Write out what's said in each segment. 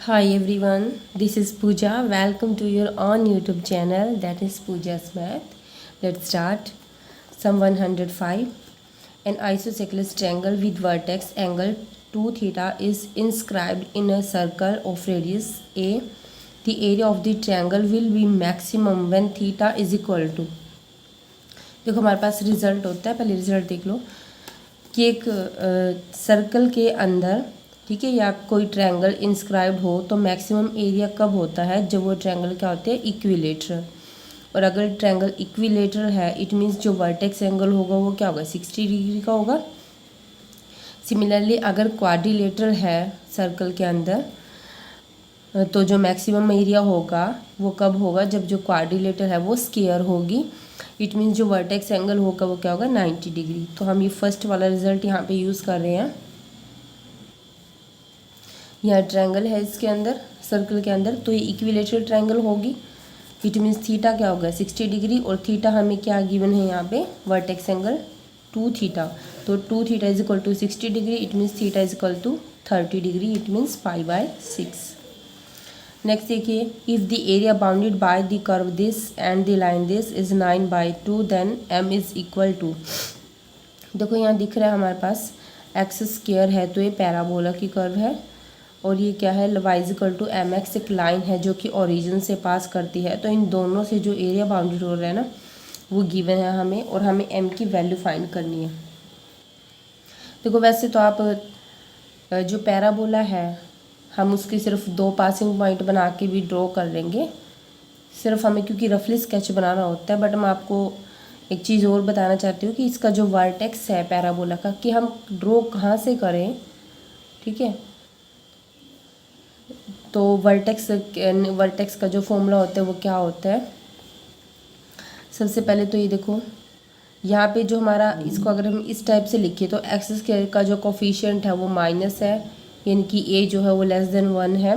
Hi everyone, this is Pooja. Welcome to your own YouTube channel, that is Pooja's Math. Let's start. Sum 105. An isosceles triangle with vertex angle 2 theta is inscribed in a circle of radius a. The area of the triangle will be maximum when theta is equal to. देखो हमारे पास result होता है, पहले result देख लो कि एक circle के अंदर, ठीक है, या कोई ट्रायंगल इंस्क्राइब्ड हो तो मैक्सिमम एरिया कब होता है, जब वो ट्रायंगल क्या होते हैं, इक्विलेटरल। और अगर ट्रायंगल इक्विलेटरल है इट मीन्स जो वर्टेक्स एंगल होगा वो क्या होगा, 60 डिग्री का होगा। सिमिलरली अगर क्वाड्रिलेटरल है सर्कल के अंदर तो जो मैक्सिमम एरिया होगा वो कब होगा, जब जो क्वाड्रिलेटरल है वो स्क्वायर होगी। इट मीन्स जो वर्टेक्स एंगल होगा वो क्या होगा, 90 डिग्री। तो हम ये फर्स्ट वाला रिजल्ट यहाँ पे यूज़ कर रहे हैं। यह ट्रायंगल है इसके अंदर, सर्कल के अंदर, तो ये इक्विलेटरल ट्रायंगल होगी। इट मीन्स थीटा क्या होगा, 60 डिग्री, और थीटा हमें क्या गिवन है यहाँ पे, वर्टेक्स एंगल 2 थीटा। तो 2 theta is equal to 60 degree, it means theta is equal to 30 degree, it means 5/6। Next देखिए, if the area bounded by the curve this and the line this is 9/2 then m is equal to. देखो यहाँ दिख रहा है हमारे पास x square है, तो ये पैराबोला की कर्व है, और ये क्या है, y is equal to m x, एक लाइन है जो कि ओरिजिन से पास करती है। तो इन दोनों से जो एरिया बाउंडेड हो रहा है ना वो गिवन है हमें, और हमें m की वैल्यू फाइंड करनी है। देखो वैसे तो आप जो पैराबोला है हम उसके सिर्फ 2 पासिंग पॉइंट बना के भी ड्रॉ कर लेंगे, सिर्फ हमें क्योंकि रफली स्केच बनाना होता है। बट मैं आपको एक चीज़ और बताना चाहती हूँ कि इसका जो वर्टेक्स है पैराबोला का, कि हम ड्रॉ कहाँ से करें, ठीक है। तो वर्टेक्स का जो फॉर्मूला होता है वो क्या होता है, सबसे पहले तो ये देखो यहाँ पे जो हमारा, इसको अगर हम इस टाइप से लिखिए तो एक्स स्क्वायर का जो कोफिशिएंट है वो माइनस है, यानी कि ए जो है वो <1 है,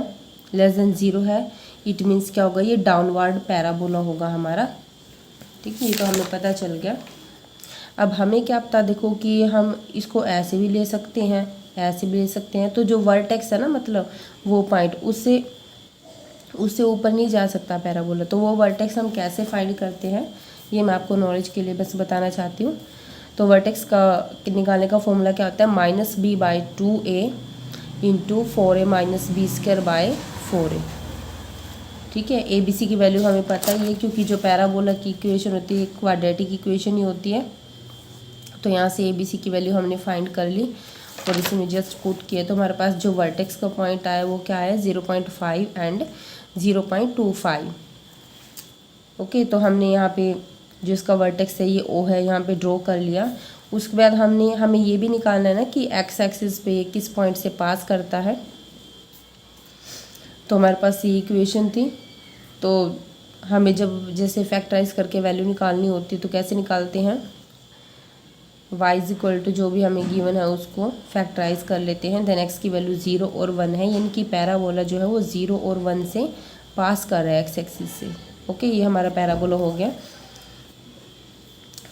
<0 है। इट मीन्स क्या होगा, ये डाउनवर्ड पैराबोला होगा हमारा, ठीक है। ये तो हमें पता चल गया। अब हमें क्या पता, देखो कि हम इसको ऐसे भी ले सकते हैं, ऐसे भी ले सकते हैं। तो जो वर्टेक्स है ना, मतलब वो पॉइंट उससे ऊपर नहीं जा सकता पैराबोला, तो वो वर्टेक्स हम कैसे फाइंड करते हैं ये मैं आपको नॉलेज के लिए बस बताना चाहती हूँ। तो वर्टेक्स का निकालने का फॉर्मूला क्या होता है, -b/2a into 4a - b² 4a, ठीक है। ए बी सी की वैल्यू हमें पता ही है, क्योंकि जो पैराबोला की इक्वेशन होती है क्वाड्रेटिक इक्वेशन ही होती है। तो यहाँ से ए बी सी की वैल्यू हमने फाइंड कर ली और इसमें जस्ट पुट किया, तो हमारे पास जो वर्टेक्स का पॉइंट आया वो क्या है, 0.5 एंड 0.25। ओके, तो हमने यहाँ पे जो इसका वर्टेक्स है ये ओ है, यहाँ पे ड्रॉ कर लिया। उसके बाद हमें ये भी निकालना है ना कि एक्स एक्सिस पे किस पॉइंट से पास करता है। तो हमारे पास ये इक्वेशन थी, तो हमें जब जैसे फैक्टराइज करके वैल्यू निकालनी होती है तो कैसे निकालते हैं, y इज इक्वल टू जो भी हमें गिवन है उसको फैक्टराइज कर लेते हैं। देन x की वैल्यू 0 और 1 है, यानी कि पैराबोला जो है वो 0 और 1 से पास कर रहा है एक्स एक्सिस से। ओके, ये हमारा पैराबोला हो गया,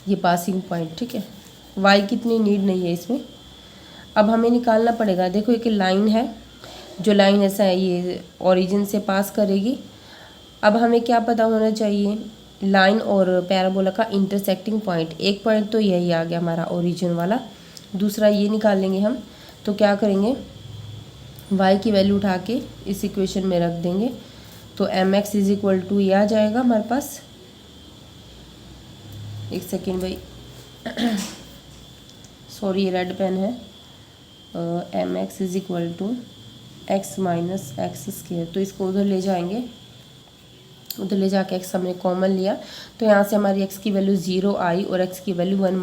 ये पासिंग पॉइंट, ठीक है। y कितनी नीड नहीं है इसमें। अब हमें निकालना पड़ेगा, देखो एक लाइन है, जो लाइन ऐसा है ये ओरिजिन से पास करेगी। अब हमें क्या पता होना चाहिए, लाइन और पैराबोला का इंटरसेक्टिंग पॉइंट। एक पॉइंट तो यही आ गया हमारा ओरिजिन वाला, दूसरा ये निकाल लेंगे हम। तो क्या करेंगे, y की वैल्यू उठा के इस इक्वेशन में रख देंगे, तो m x is equal to ये आ जाएगा हमारे पास। एक सेकेंड भाई सॉरी ये रेड पेन है। M x is equal to x minus x square, तो इसको उधर ले जाएंगे, उधर ले जाके एक्स हमने कॉमन लिया, तो यहाँ से हमारी एक्स की वैल्यू 0 आई और एक्स की वैल्यू 1 -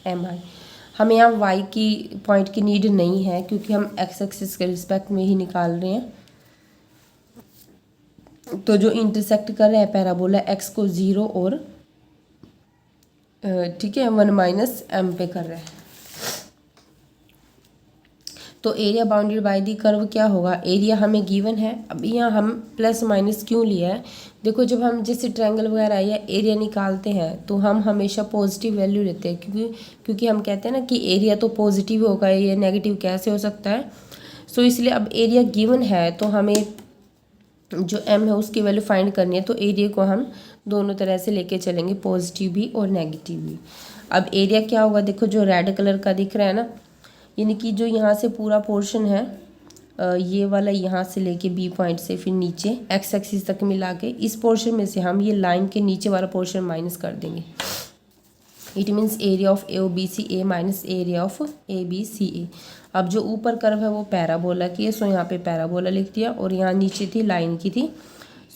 m आई। हमें यहाँ y की पॉइंट की नीड नहीं है, क्योंकि हम एक्स एक्सिस के रिस्पेक्ट में ही निकाल रहे हैं। तो जो इंटरसेक्ट कर रहा है पैराबोला एक्स को 0 और ठीक है 1 - m पे कर रहा है। तो area bounded by the curve क्या होगा, एरिया हमें गिवन है। अब यहाँ हम प्लस माइनस क्यों लिया है, देखो जब हम जैसे ट्रायंगल वगैरह या एरिया निकालते हैं तो हम हमेशा पॉजिटिव वैल्यू लेते हैं, क्योंकि हम कहते हैं ना कि एरिया तो पॉजिटिव होगा, ये नेगेटिव कैसे हो सकता है। सो इसलिए अब एरिया गिवन है तो हमें जो m है उसकी वैल्यू फाइंड करनी है, तो एरिया को हम दोनों तरह से लेके चलेंगे, पॉजिटिव भी और नेगेटिव भी। अब एरिया क्या होगा, देखो जो रेड कलर का दिख रहा है ना, यानी कि जो यहाँ से पूरा पोर्शन है ये वाला, यहाँ से लेके बी पॉइंट से फिर नीचे एक्स एक्सिस तक मिला के इस पोर्शन में से हम ये लाइन के नीचे वाला पोर्शन माइनस कर देंगे। It means area of A O B C A minus area of A B C A. अब जो ऊपर कर्व है वो पैराबोला की है, सो यहाँ पे पैराबोला लिख दिया, और यहाँ नीचे थी लाइन की थी,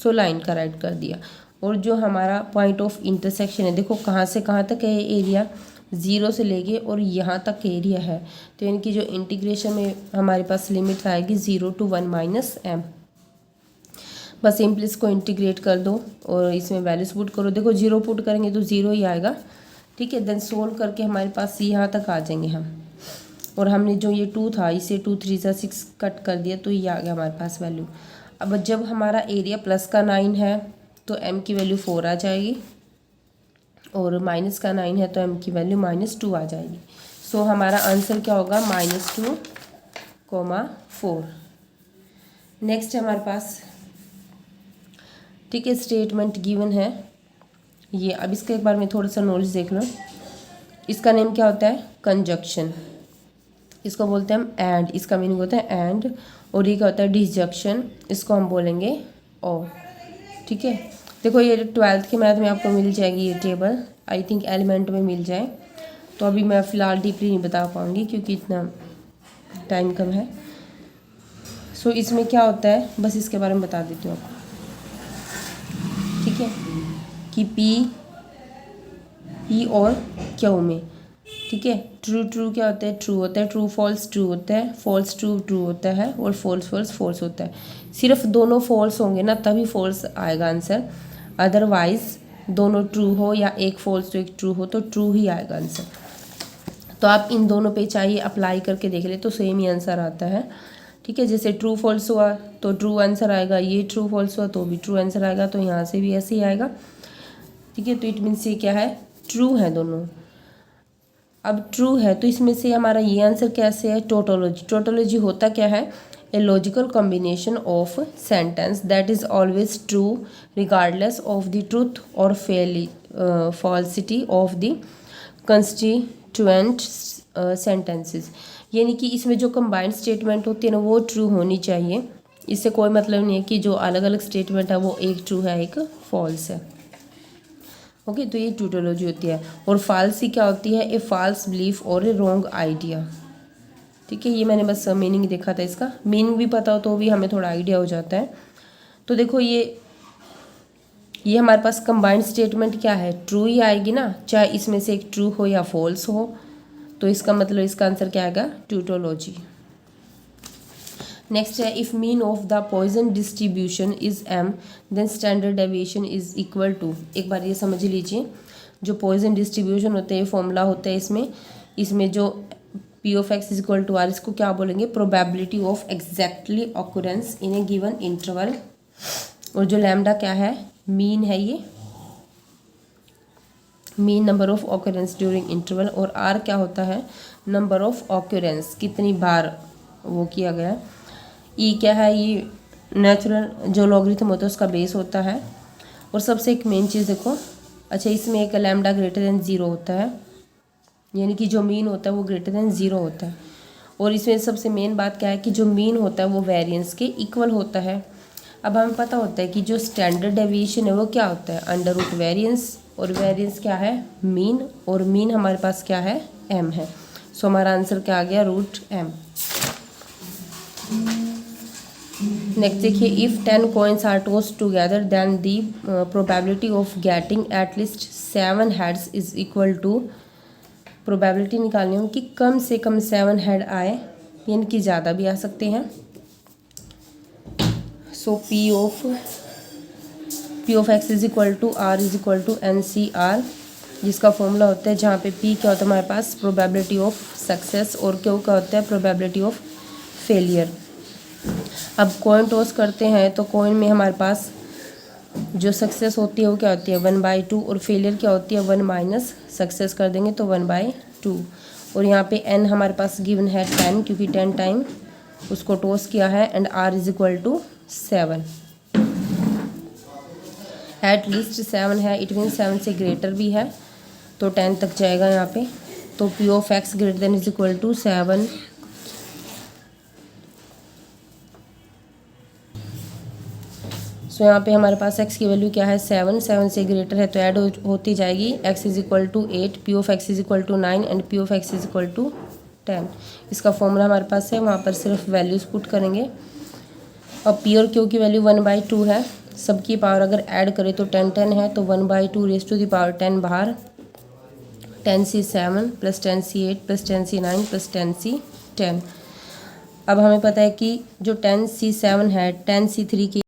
सो लाइन का राइट कर दिया। और जो हमारा पॉइंट ऑफ इंटरसेक्शन है, देखो कहाँ से कहाँ तक है एरिया, 0 से लेके और यहाँ तक एरिया है, तो इनकी जो इंटीग्रेशन में हमारे पास लिमिट आएगी 0 to 1 माइनस m। बस सिंपली इसको इंटीग्रेट कर दो और इसमें वैल्यूज पुट करो। देखो 0 पुट करेंगे तो 0 ही आएगा, ठीक है। देन सोल्व करके हमारे पास यहाँ तक आ जाएंगे हम, और हमने जो ये 2 था इसे 2 3 सा 6 कट कर दिया, तो ये आ गया हमारे पास वैल्यू। अब जब हमारा एरिया प्लस का 9 है तो m की वैल्यू 4 आ जाएगी, और माइनस का 9 है तो m की वैल्यू -2 आ जाएगी। सो हमारा आंसर क्या होगा, -2, 4। नेक्स्ट है हमारे पास, ठीक है, स्टेटमेंट गिवन है ये। अब इसके एक बार में थोड़ा सा नॉलेज देख लो। इसका नेम क्या होता है, कंजक्शन, इसको बोलते हैं हम एंड, इसका मीनिंग होता है एंड। और ये क्या होता है, डिसजंक्शन, इसको हम बोलेंगे और, ठीक है। देखो ये 12th के मैथ में आपको मिल जाएगी ये टेबल, आई थिंक एलिमेंट में मिल जाए, तो अभी मैं फ़िलहाल डीपली नहीं बता पाऊँगी क्योंकि इतना टाइम कम है। सो इसमें क्या होता है, बस इसके बारे में बता देती हूँ आपको, ठीक है, कि पी और क्यू में, ठीक है, ट्रू ट्रू क्या होता है, ट्रू होता है, ट्रू फॉल्स ट्रू होता है, फॉल्स ट्रू ट्रू होता है, और फॉल्स फॉल्स फॉल्स होता है। सिर्फ दोनों फॉल्स होंगे ना तभी फॉल्स आएगा आंसर, अदरवाइज दोनों ट्रू हो या एक फॉल्स तो एक ट्रू हो तो ट्रू ही आएगा आंसर। तो आप इन दोनों पे चाहिए अप्लाई करके देख ले तो सेम ही आंसर आता है, ठीक है। जैसे ट्रू फॉल्स हुआ तो ट्रू आंसर आएगा, ये ट्रू फॉल्स हुआ तो भी ट्रू आंसर आएगा, तो यहाँ से भी ऐसे ही आएगा, ठीक है। तो इट मीन्स ये क्या है, ट्रू है दोनों। अब ट्रू है तो इसमें से हमारा ये आंसर कैसे है, टोटोलॉजी। टोटोलॉजी होता क्या है, a logical combination of sentence that is always true regardless of the truth और falsity of the constituent sentences. यानी कि इसमें जो कंबाइंड स्टेटमेंट होती है ना वो ट्रू होनी चाहिए। इससे कोई मतलब नहीं है कि जो अलग अलग स्टेटमेंट है वो एक ट्रू है एक फॉल्स है, ओके। तो ये टोटोलॉजी होती है। और फाल्सी क्या होती है, ए फॉल्स बिलीफ और ए रॉन्ग आइडिया, ठीक है। ये मैंने बस मीनिंग देखा था, इसका मीनिंग भी पता हो तो भी हमें थोड़ा आइडिया हो जाता है। तो देखो ये हमारे पास कंबाइंड स्टेटमेंट क्या है, ट्रू ही आएगी ना, चाहे इसमें से एक ट्रू हो या फॉल्स हो, तो इसका मतलब इसका आंसर क्या आएगा, टोटोलॉजी। नेक्स्ट है, if mean of the Poisson distribution is m then standard deviation is equal to. एक बार ये समझ लीजिए, जो पॉइजन डिस्ट्रीब्यूशन होते हैं फॉर्मूला होता है इसमें जो p of x is equal to r, इसको क्या बोलेंगे, probability of exactly occurrence in a given interval. और जो लैम्डा क्या है, मीन है, ये mean number of occurrence during interval. और r क्या होता है, नंबर ऑफ ऑकरेंस, कितनी बार वो किया गया। ई क्या है, ये नेचुरल जो लॉगरिथम होता है उसका बेस होता है। और सबसे एक मेन चीज़ देखो, अच्छा इसमें एक लैम्डा ग्रेटर देन 0 होता है, यानी कि जो मीन होता है वो ग्रेटर देन 0 होता है। और इसमें सबसे मेन बात क्या है कि जो मीन होता है वो वेरिएंस के इक्वल होता है। अब हमें पता होता है कि जो स्टैंडर्ड डेविएशन है वो क्या होता है, अंडर रूट वेरिएंस, और वेरिएंस क्या है, मीन, और मीन हमारे पास क्या है, m है। सो हमारा आंसर क्या आ गया, √m। नेक्स्ट देखिए, if 10 coins are toss together then the probability of getting at least 7 heads is equal to. Probability निकालनी हो कि कम से कम 7 हेड आए, यानी कि ज़्यादा भी आ सकते हैं। So P of x is equal to r is equal to NCR, जिसका फॉर्मूला होता है जहाँ पे P क्या होता है हमारे पास, प्रोबेबिलिटी ऑफ सक्सेस, और Q क्या होता है, प्रोबेबिलिटी ऑफ फेलियर। अब कॉइन टॉस करते हैं तो कॉइन में हमारे पास जो सक्सेस होती है वो क्या होती है, 1/2, और फेलियर क्या होती है, 1 माइनस सक्सेस कर देंगे तो 1/2। और यहाँ पे n हमारे पास गिवन है 10, क्योंकि 10 टाइम उसको टॉस किया है and r is equal to 7। At least 7 है, इट मीन 7 से ग्रेटर भी है, तो 10 तक जाएगा यहाँ पे। तो p of x greater than is equal to 7। So यहाँ पे हमारे पास x की वैल्यू क्या है 7, 7 से ग्रेटर है तो ऐड होती जाएगी। x is equal to 8, p of x is equal to 9 and p of x is equal to 10। इसका फॉर्मूला हमारे पास है, वहाँ पर सिर्फ वैल्यूज़ पुट करेंगे। और p और q की वैल्यू 1/2 है, सबकी पावर अगर ऐड करें तो 10 10 है, तो 1/2 रेज़ टू द पावर 10 बाहर, 10c 7 plus 10c 8 plus 10c 9 plus 10c 10। अब हमें पता है कि जो 10c 7 है 10c 3 की